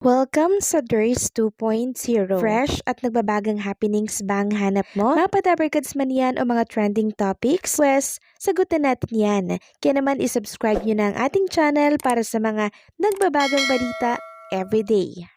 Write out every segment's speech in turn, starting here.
Welcome sa Durs 2.0. Fresh at nagbabagang happenings ba ang hanap mo? Mga padabarkads man yan o mga trending topics? Pwes, sagutan natin yan. Kaya naman isubscribe nyo na ang ating channel para sa mga nagbabagang balita everyday.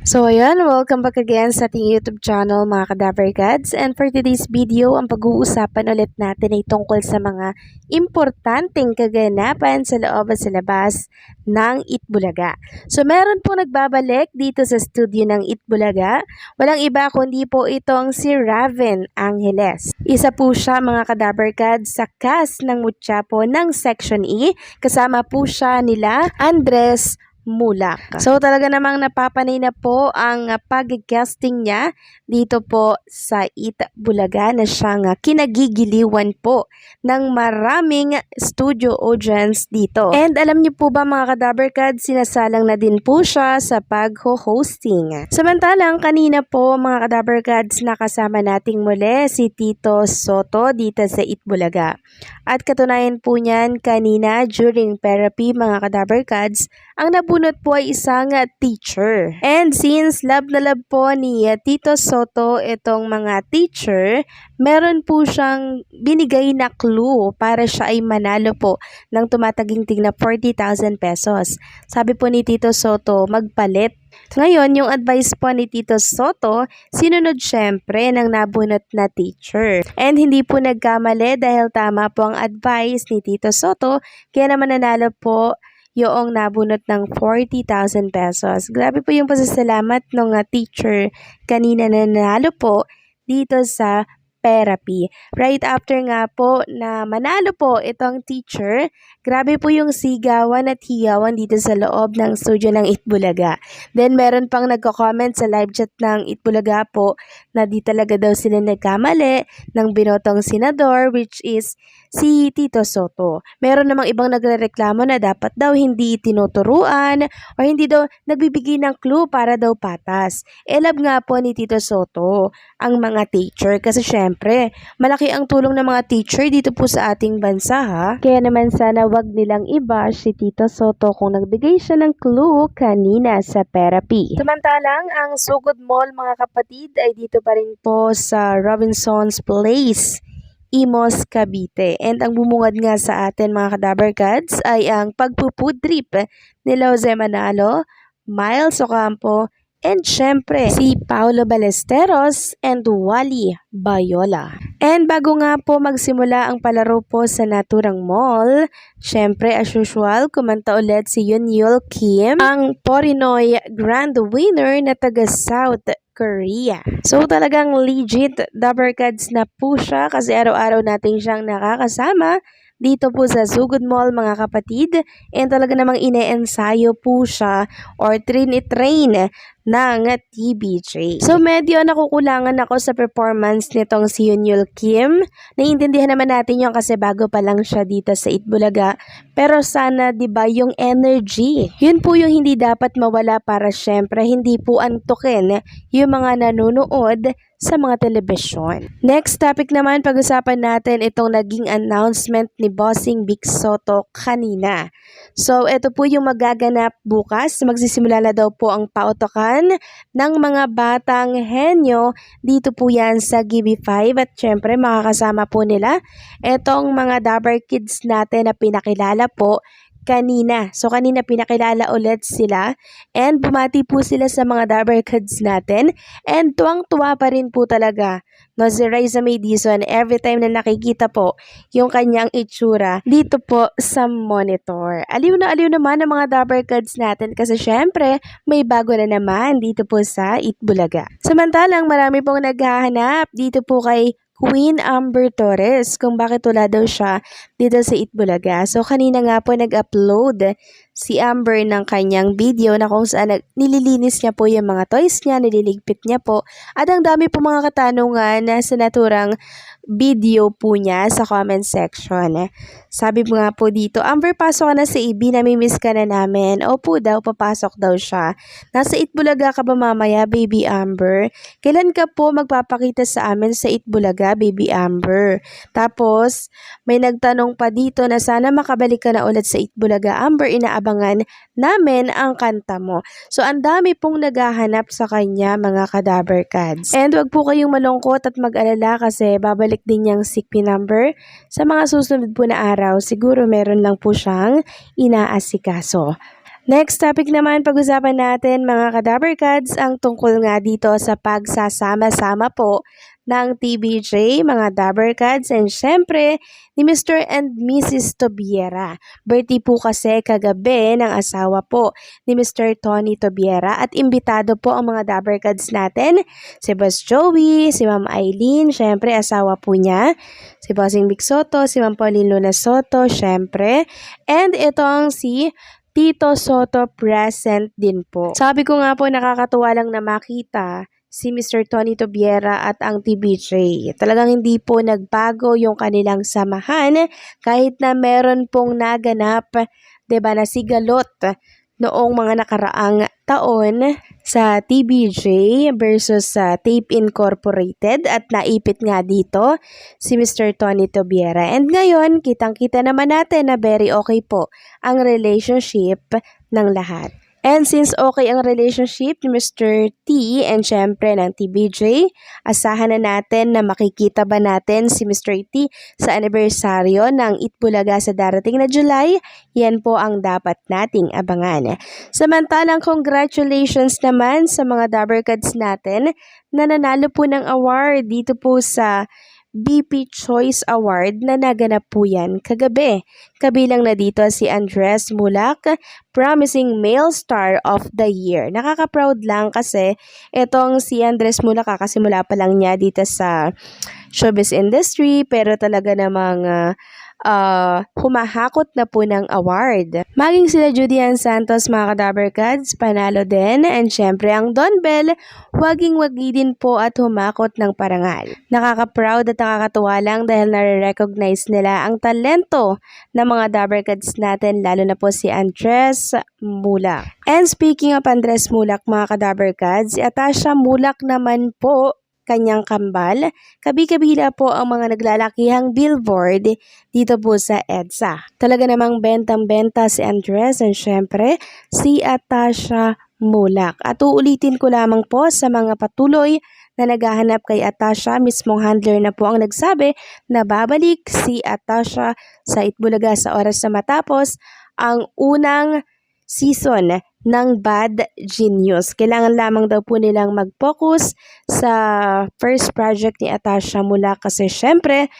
So ayan, welcome back again sa ating YouTube channel mga Kadabarkads. And for today's video, ang pag-uusapan ulit natin ay tungkol sa mga importanteng kaganapan sa loob at sa labas ng Itbulaga. So meron po nagbabalik dito sa studio ng Itbulaga. Walang iba kundi po itong si Raven Angeles. Isa po siya mga Kadabarkads sa cast ng Mutya po ng Section E. Kasama po siya nila Andres Mulak. So talaga namang napapanay na po ang pag-casting niya dito po sa Itbulaga na siyang kinagigiliwan po ng maraming studio audience dito. And alam niyo po ba mga Kadabarkads, sinasalang na din po siya sa pag-hosting. Samantalang kanina po mga Kadabarkads, nakasama nating muli si Tito Soto dito sa Itbulaga. At katunayan po niyan kanina during therapy mga Kadabarkads, ang nabunot po ay isang teacher. And since love na love po ni Tito Soto itong mga teacher, meron po siyang binigay na clue para siya ay manalo po ng tumataginting na 40,000 pesos. Sabi po ni Tito Soto, magpalit. Ngayon, yung advice po ni Tito Soto, sinunod syempre ng nabunot na teacher. And hindi po nagkamali dahil tama po ang advice ni Tito Soto, kaya naman nanalo po yung nabunot ng 40,000 pesos. Grabe po yung pasasalamat ng teacher kanina na nanalo po dito sa therapy. Right after nga po na manalo po itong teacher, grabe po yung sigawan at hiyawan dito sa loob ng studio ng Itbulaga. Then meron pang nagko-comment sa live chat ng Itbulaga po na di talaga daw sila nagkamali ng binotong senador, which is si Tito Soto. Meron namang ibang nagrereklamo na dapat daw hindi tinuturuan o hindi daw nagbibigay ng clue para daw patas. Love nga po ni Tito Soto ang mga teacher kasi syempre malaki ang tulong ng mga teacher dito po sa ating bansa ha. Kaya naman sana wag nilang iba si Tito Soto kung nagbigay siya ng clue kanina sa therapy. Samantalang ang Sugod Mall mga kapatid ay dito pa rin po sa Robinson's Place, Imos, Cavite. And ang bumungad nga sa atin mga Kadabarkads ay ang pagpupud trip ni Jose Manalo, Miles Ocampo, and syempre si Paulo Ballesteros and Wally Bayola. And bago nga po magsimula ang palaro po sa naturang mall, syempre as usual, kumanta ulit si Yunyul Kim, ang Porinoy Grand Winner na taga South Korea. So talagang legit Dabarkads na po siya kasi araw-araw natin siyang nakakasama dito po sa Sugod Mall mga kapatid, and talaga namang ine-ensayo po siya or train ng TBJ. So medyo nakukulangan ako sa performance nitong si Yunyul Kim. Naiintindihan naman natin yung kasi bago pa lang siya dito sa Itbulaga. Pero sana 'di ba yung energy, yun po yung hindi dapat mawala para syempre hindi po antukin yung mga nanonood sa mga telebisyon. Next topic naman, pag-usapan natin itong naging announcement ni Bossing Vic Soto kanina. So, ito po yung magaganap bukas. Magsisimula na daw po ang pautokan ng mga batang henyo. Dito po yan sa GB5 at syempre makakasama po nila itong mga Dabar Kids natin na pinakilala po kanina. So, kanina pinakilala ulit sila and bumati po sila sa mga Dabarkads natin and tuwang-tuwa pa rin po talaga no, si Raisa May Dizon every time na nakikita po yung kanyang itsura dito po sa monitor. Aliw na aliw naman ang mga Dabarkads natin kasi syempre may bago na naman dito po sa Itbulaga. Samantalang marami pong naghahanap dito po kay Queen Amber Torres kung bakit wala daw siya dito sa Itbulaga. So kanina nga po nag-upload si Amber ng kanyang video na kung saan nililinis niya po yung mga toys niya, nililigpit niya po. At ang dami po mga katanungan na sa naturang video po niya sa comment section. Sabi mo nga po dito, Amber, pasok ka na sa EB, namimiss ka na namin. Opo daw, papasok daw siya. Nasa Itbulaga ka ba mamaya, baby Amber? Kailan ka po magpapakita sa amin sa Itbulaga, baby Amber? Tapos, may nagtanong tanong pa dito na sana makabalik ka na ulit sa Itbulaga, Amber, inaabangan namin ang kanta mo. So ang dami pong naghahanap sa kanya, mga Kadaber Cats. And wag po kayong malungkot at mag-alala kasi babalik din niyang Sikpi number sa mga susunod po na araw. Siguro meron lang po siyang inaasikaso. Next topic naman, pag-usapan natin mga Kadaber Cats ang tungkol nga dito sa pagsasama-sama po ng TBJ, mga Daber Cats, and syempre ni Mr. and Mrs. Tobiera. Birthday po kasi kagabi ng asawa po ni Mr. Tony Tobiera at imbitado po ang mga Daber Cats natin, si Boss Joey, si Ma'am Eileen, syempre asawa po niya, si Bossing Vic Soto, si Ma'am Pauline Luna Soto, syempre, and itong si Tito Soto present din po. Sabi ko nga po, nakakatuwa lang na makita si Mr. Tony Tobiera at ang TBJ. Talagang hindi po nagbago yung kanilang samahan kahit na meron pong naganap, 'di ba, na sigalot noong mga nakaraang taon sa TBJ versus Tape Incorporated at naipit nga dito si Mr. Tony Tobiera. And ngayon, kitang-kita naman natin na very okay po ang relationship ng lahat. And since okay ang relationship ni Mr. T and syempre ng TBJ, asahan na natin na makikita ba natin si Mr. T sa anibersaryo ng Itbulaga sa darating na July? Yan po ang dapat nating abangan. Samantalang congratulations naman sa mga Daber Cats natin na nanalo po ng award dito po sa BP Choice Award na naganap po yan kagabi. Kabilang na dito si Andres Mulak, Promising Male Star of the Year. Nakaka-proud lang kasi itong si Andres Mulak kakasimula pa lang niya dito sa showbiz industry pero talaga namang humahakot na po ng award. Maging sila Judy Ann Santos, mga Kadaber Cats, panalo din. And syempre ang Don Bell, waging-wagi din po at humakot ng parangal. Nakaka-proud at nakakatuwa lang dahil nare-recognize nila ang talento ng mga Daber Cats natin, lalo na po si Andres Mulak. And speaking of Andres Mulak, mga Kadaber Cats, si Atasha Mulak naman po kanyang kambal, kabi-kabila po ang mga naglalakihang billboard dito po sa EDSA. Talaga namang bentang-benta si Andres and syempre si Atasha Mulak. At uulitin ko lamang po sa mga patuloy na naghahanap kay Atasha, mismong handler na po ang nagsabi na babalik si Atasha sa Itbulaga sa oras na matapos ang unang season ng Bad Genius. Kailangan lamang daw po nilang mag-focus sa first project ni Atasha Mulak kasi syempre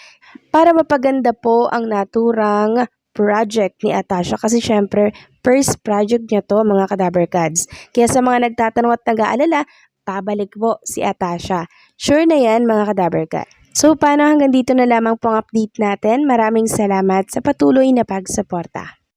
para mapaganda po ang naturang project ni Atasha kasi syempre first project niya to, mga Kadaber Cats. Kaya sa mga nagtatanong at nag-aalala, pabalik po si Atasha. Sure na yan, mga Kadaber Cats. So paano, hanggang dito na lamang po ang update natin. Maraming salamat sa patuloy na pagsuporta.